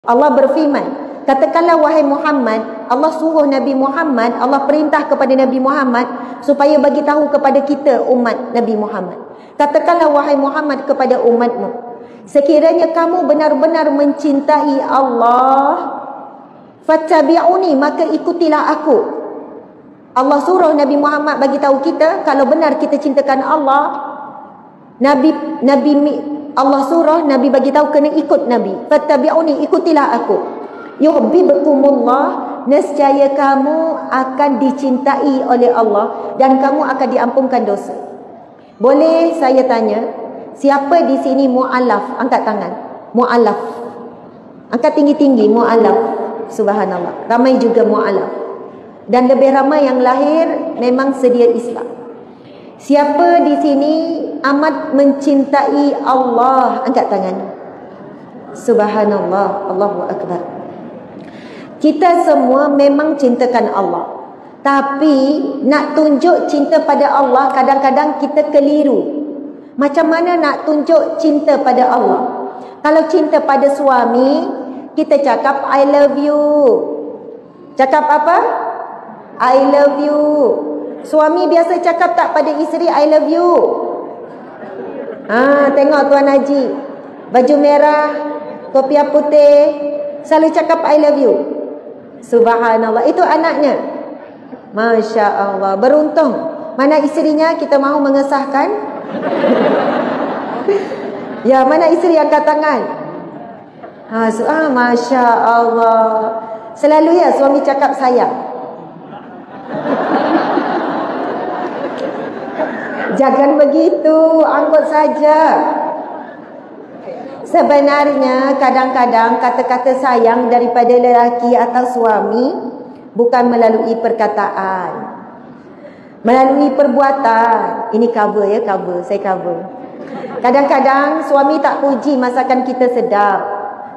Allah berfirman, katakanlah wahai Muhammad, Allah suruh Nabi Muhammad, Allah perintah kepada Nabi Muhammad supaya bagi tahu kepada kita umat Nabi Muhammad. Katakanlah wahai Muhammad kepada umatmu, sekiranya kamu benar-benar mencintai Allah, fattabi'uni, maka ikutilah aku. Allah suruh Nabi Muhammad bagi tahu kita, kalau benar kita cintakan Allah, Allah suruh Nabi bagi tahu kena ikut Nabi. Fattabi'uni, ikutilah aku. Yuhibbukumullah, nescaya kamu akan dicintai oleh Allah dan kamu akan diampunkan dosa. Boleh saya tanya, siapa di sini mu'alaf? Angkat tangan. Mu'alaf. Angkat tinggi-tinggi, mu'alaf. Subhanallah. Ramai juga mu'alaf. Dan lebih ramai yang lahir memang sedia Islam. Siapa di sini amat mencintai Allah? Angkat tangan. Subhanallah, Allahu Akbar. Kita semua memang cintakan Allah, tapi nak tunjuk cinta pada Allah kadang-kadang kita keliru. Macam mana nak tunjuk cinta pada Allah? Kalau cinta pada suami, kita cakap I love you. Cakap apa? I love you. Suami biasa cakap tak pada isteri I love you? Tengok Tuan Haji, baju merah, kopiah putih, selalu cakap I love you. Subhanallah, itu anaknya. Masya Allah, beruntung. Mana isterinya? Kita mahu mengesahkan. Ya, mana isteri angkat tangan? Masya Allah. Selalu ya suami cakap sayang. Jangan begitu, anggut saja. Sebenarnya kadang-kadang kata-kata sayang daripada lelaki atau suami bukan melalui perkataan, melalui perbuatan. Ini cover ya, cover. Saya cover. Kadang-kadang suami tak puji masakan kita sedap,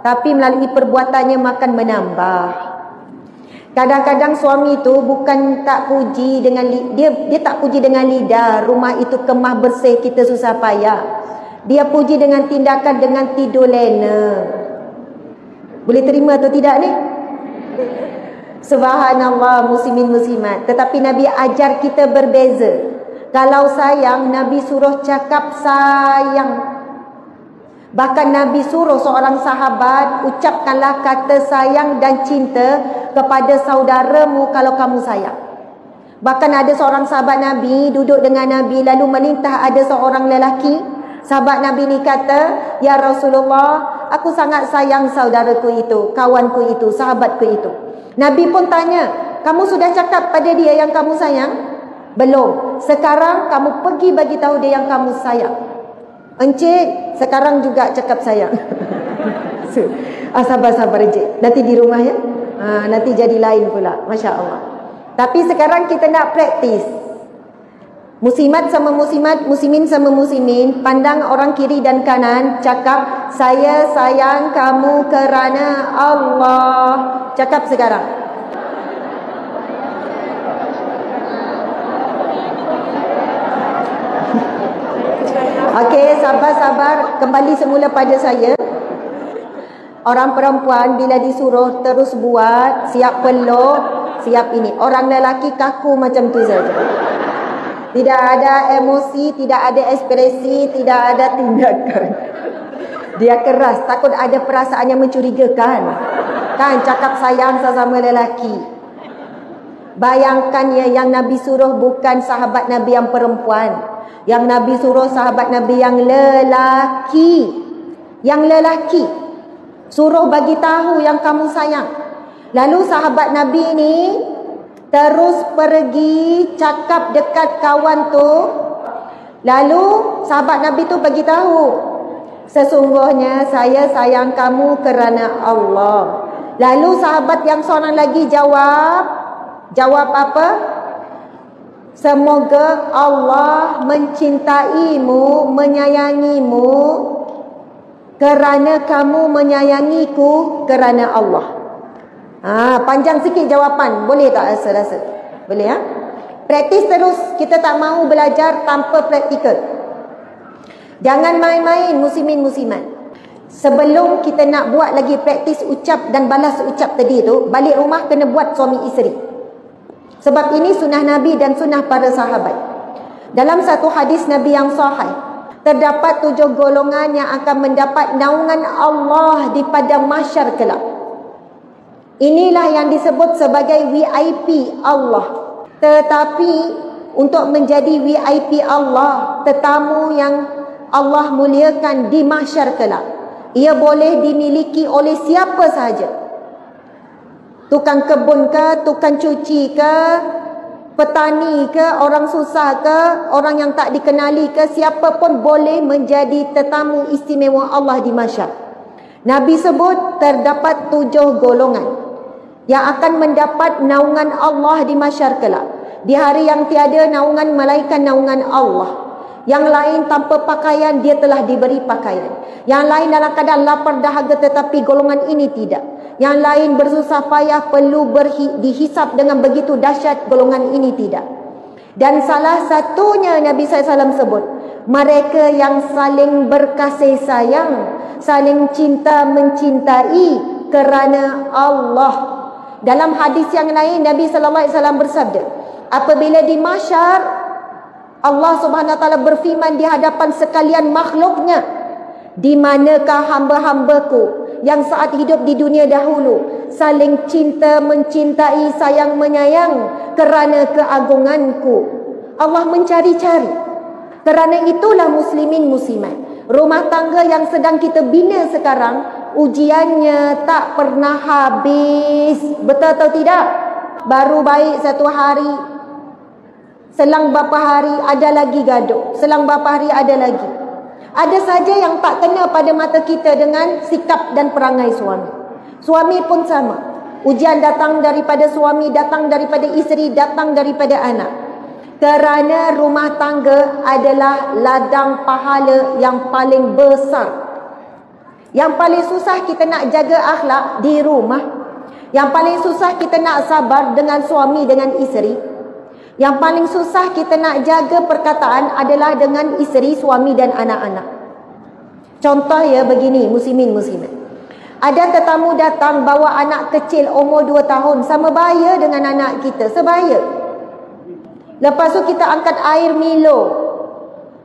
tapi melalui perbuatannya makan menambah. Kadang-kadang suami itu bukan tak puji dengan dia tak puji dengan lidah, rumah itu kemah bersih, kita susah payah. Dia puji dengan tindakan, dengan tidur lena. Boleh terima atau tidak ni? Subhanallah, muslimin muslimat. Tetapi Nabi ajar kita berbeza. Kalau sayang, Nabi suruh cakap sayang. Bahkan Nabi suruh seorang sahabat, ucapkanlah kata sayang dan cinta kepada saudaramu kalau kamu sayang. Bahkan ada seorang sahabat Nabi duduk dengan Nabi, lalu melintah ada seorang lelaki. Sahabat Nabi ni kata, ya Rasulullah, aku sangat sayang saudaraku itu, kawanku itu, sahabatku itu. Nabi pun tanya, kamu sudah cakap pada dia yang kamu sayang? Belum. Sekarang kamu pergi bagi tahu dia yang kamu sayang. Encik, sekarang juga cakap sayang. Sabar-sabar Encik, nanti di rumah ya. Nanti jadi lain pula. Masya Allah. Tapi sekarang kita nak praktis. Muslimat sama muslimat, muslimin sama muslimin, pandang orang kiri dan kanan, cakap saya sayang kamu kerana Allah. Cakap sekarang. Okey, sabar-sabar. Kembali semula pada saya. Orang perempuan bila disuruh terus buat, siap peluk, siap ini. Orang lelaki kaku macam tu saja. Tidak ada emosi, tidak ada ekspresi, tidak ada tindakan. Dia keras, takut ada perasaan yang mencurigakan. Kan cakap sayang sesama lelaki. Bayangkan ya, yang Nabi suruh bukan sahabat Nabi yang perempuan. Yang Nabi suruh sahabat Nabi yang lelaki. Yang lelaki. Suruh bagi tahu yang kamu sayang. Lalu sahabat Nabi ni terus pergi cakap dekat kawan tu. Lalu sahabat Nabi tu bagi tahu, sesungguhnya saya sayang kamu kerana Allah. Lalu sahabat yang seorang lagi jawab apa? Semoga Allah mencintaimu, menyayangimu kerana kamu menyayangiku kerana Allah. Panjang sikit jawapan. Boleh tak rasa-rasa? Boleh ya? Praktis terus. Kita tak mahu belajar tanpa praktikal. Jangan main-main muslimin muslimat. Sebelum kita nak buat lagi praktis ucap dan balas ucap tadi tu, balik rumah kena buat suami isteri. Sebab ini sunnah Nabi dan sunnah para sahabat. Dalam satu hadis Nabi yang sahih, terdapat 7 golongan yang akan mendapat naungan Allah di padang mahsyar kelak. Inilah yang disebut sebagai VIP Allah. Tetapi untuk menjadi VIP Allah, tetamu yang Allah muliakan di mahsyar kelak, ia boleh dimiliki oleh siapa sahaja. Tukang kebun ke, tukang cuci ke, petani ke, orang susah ke, orang yang tak dikenali ke, siapa pun boleh menjadi tetamu istimewa Allah di mahsyar. Nabi sebut terdapat 7 golongan yang akan mendapat naungan Allah di mahsyar kelak. Di hari yang tiada naungan melainkan naungan Allah. Yang lain tanpa pakaian, dia telah diberi pakaian. Yang lain dalam keadaan lapar dahaga, tetapi golongan ini tidak. Yang lain bersusah payah, perlu dihisap dengan begitu dahsyat, golongan ini tidak. Dan salah satunya Nabi SAW sebut, mereka yang saling berkasih sayang, saling cinta mencintai kerana Allah. Dalam hadis yang lain Nabi SAW bersabda, apabila di mahsyar Allah Subhanahu Wa Taala berfirman di hadapan sekalian makhluknya, di manakah hamba-hambaku yang saat hidup di dunia dahulu saling cinta mencintai, sayang menyayang kerana keagunganku. Allah mencari-cari. Kerana itulah muslimin muslimat, rumah tangga yang sedang kita bina sekarang, ujiannya tak pernah habis. Betul atau tidak? Baru baik satu hari, selang beberapa hari ada lagi gaduh, selang beberapa hari ada lagi. Ada saja yang tak kena pada mata kita dengan sikap dan perangai suami. Suami pun sama. Ujian datang daripada suami, datang daripada isteri, datang daripada anak. Kerana rumah tangga adalah ladang pahala yang paling besar. Yang paling susah kita nak jaga akhlak di rumah. Yang paling susah kita nak sabar dengan suami, dengan isteri. Yang paling susah kita nak jaga perkataan adalah dengan isteri, suami dan anak-anak. Contoh ya begini, muslimin muslimat. Ada tetamu datang bawa anak kecil umur 2 tahun, sama bahaya dengan anak kita, sebahaya. Lepas tu kita angkat air Milo,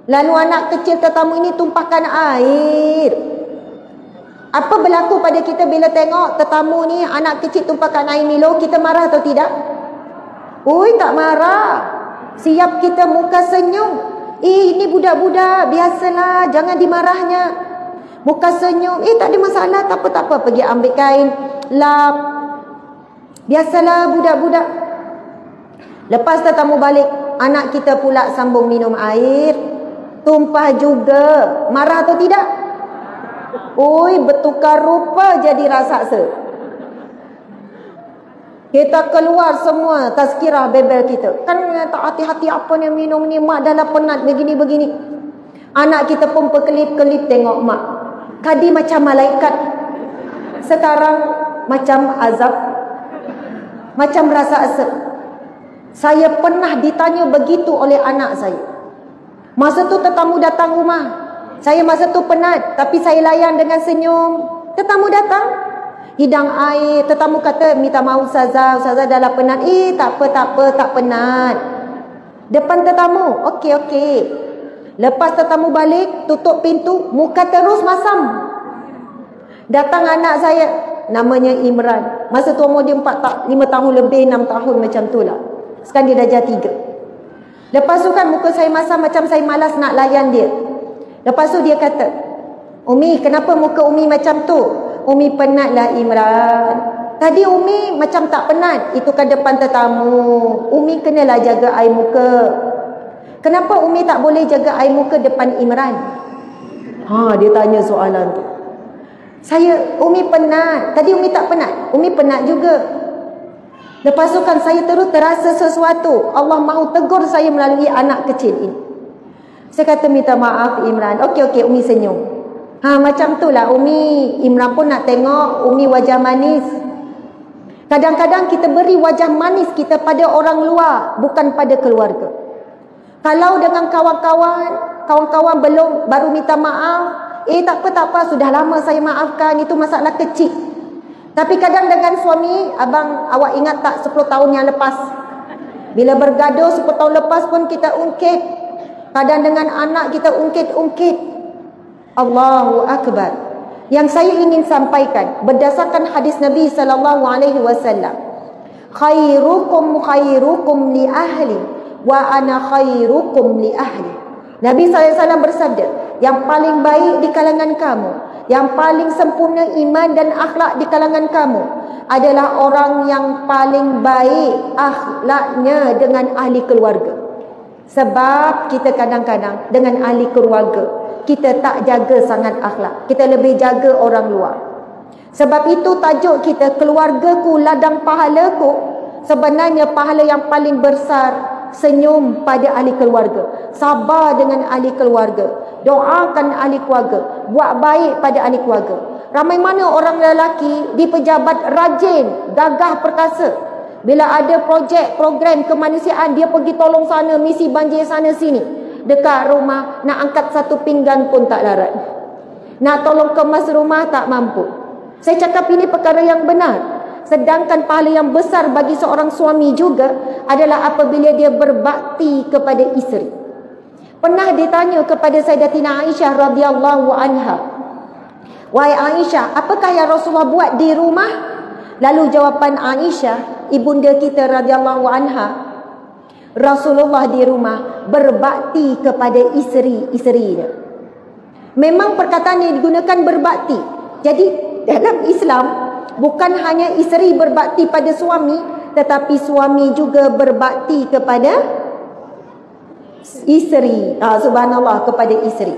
lalu anak kecil tetamu ini tumpahkan air. Apa berlaku pada kita bila tengok tetamu ni anak kecil tumpahkan air Milo? Kita marah atau tidak? Oi, tak marah. Siap kita muka senyum. Ini budak-budak, biasalah, jangan dimarahnya. Muka senyum, tak ada masalah, tak apa, pergi ambil kain, lap. Biasalah budak-budak. Lepas tetamu balik, anak kita pula sambung minum air. Tumpah juga. Marah atau tidak? Oi, bertukar rupa jadi raksasa. Kita keluar semua tazkirah bebel kita. Kan tak hati-hati apa ni minum ni, mak dah lah penat begini-begini. Anak kita pun berkelip-kelip tengok mak. Tadi macam malaikat, sekarang macam azab, macam rasa asap. Saya pernah ditanya begitu oleh anak saya. Masa tu tetamu datang rumah, saya masa tu penat, tapi saya layan dengan senyum. Tetamu datang, hidang air. Tetamu kata, minta maaf Ustazah, Ustazah dah lah penat. Tak apa, tak penat. Depan tetamu, okey. Lepas tetamu balik, tutup pintu, muka terus masam. Datang anak saya, namanya Imran. Masa tu umur dia 5 tahun lebih, 6 tahun macam tu lah. Sekarang dia dah jadi 3. Lepas tu kan muka saya masam, macam saya malas nak layan dia. Lepas tu dia kata, Umi, kenapa muka Umi macam tu? Umi penat lah Imran. Tadi Umi macam tak penat. Itu kan depan tetamu. Umi kenalah jaga air muka. Kenapa Umi tak boleh jaga air muka depan Imran? Dia tanya soalan tu. Umi penat. Tadi Umi tak penat. Umi penat juga. Lepas tu kan saya terus terasa sesuatu. Allah mahu tegur saya melalui anak kecil ini. Saya kata minta maaf Imran. Okey, Umi senyum. Macam tu lah Umi. Imran pun nak tengok Umi wajah manis. Kadang-kadang kita beri wajah manis kita pada orang luar, bukan pada keluarga. Kalau dengan kawan-kawan baru minta maaf, Tak apa, sudah lama saya maafkan, itu masalah kecil. Tapi kadang dengan suami, abang awak ingat tak 10 tahun yang lepas? Bila bergaduh 10 tahun lepas pun kita ungkit. Kadang dengan anak kita ungkit-ungkit. Allahu Akbar. Yang saya ingin sampaikan berdasarkan hadis Nabi SAW, khairukum li ahli wa ana khairukum li ahli. Nabi SAW bersabda, yang paling baik di kalangan kamu, yang paling sempurna iman dan akhlak di kalangan kamu adalah orang yang paling baik akhlaknya dengan ahli keluarga. Sebab kita kadang-kadang dengan ahli keluarga kita tak jaga sangat akhlak, kita lebih jaga orang luar. Sebab itu tajuk kita, keluargaku ladang pahalaku. Sebenarnya pahala yang paling besar senyum pada ahli keluarga, sabar dengan ahli keluarga, doakan ahli keluarga, buat baik pada ahli keluarga. Ramai mana orang lelaki di pejabat rajin, gagah perkasa. Bila ada projek, program kemanusiaan, dia pergi tolong sana, misi banjir sana sini. Dekat rumah, nak angkat satu pinggan pun tak larat. Nak tolong kemas rumah tak mampu. Saya cakap ini perkara yang benar. Sedangkan pahala yang besar bagi seorang suami juga adalah apabila dia berbakti kepada isteri. Pernah ditanya kepada Sayyidatina Aisyah radhiyallahu anha, "Wahai Aisyah, apakah yang Rasulullah buat di rumah?" Lalu jawapan Aisyah, ibunda kita radhiyallahu anha, Rasulullah di rumah berbakti kepada isteri-isterinya. Memang perkataan yang digunakan berbakti. Jadi dalam Islam bukan hanya isteri berbakti pada suami, tetapi suami juga berbakti kepada isteri. Subhanallah, kepada isteri.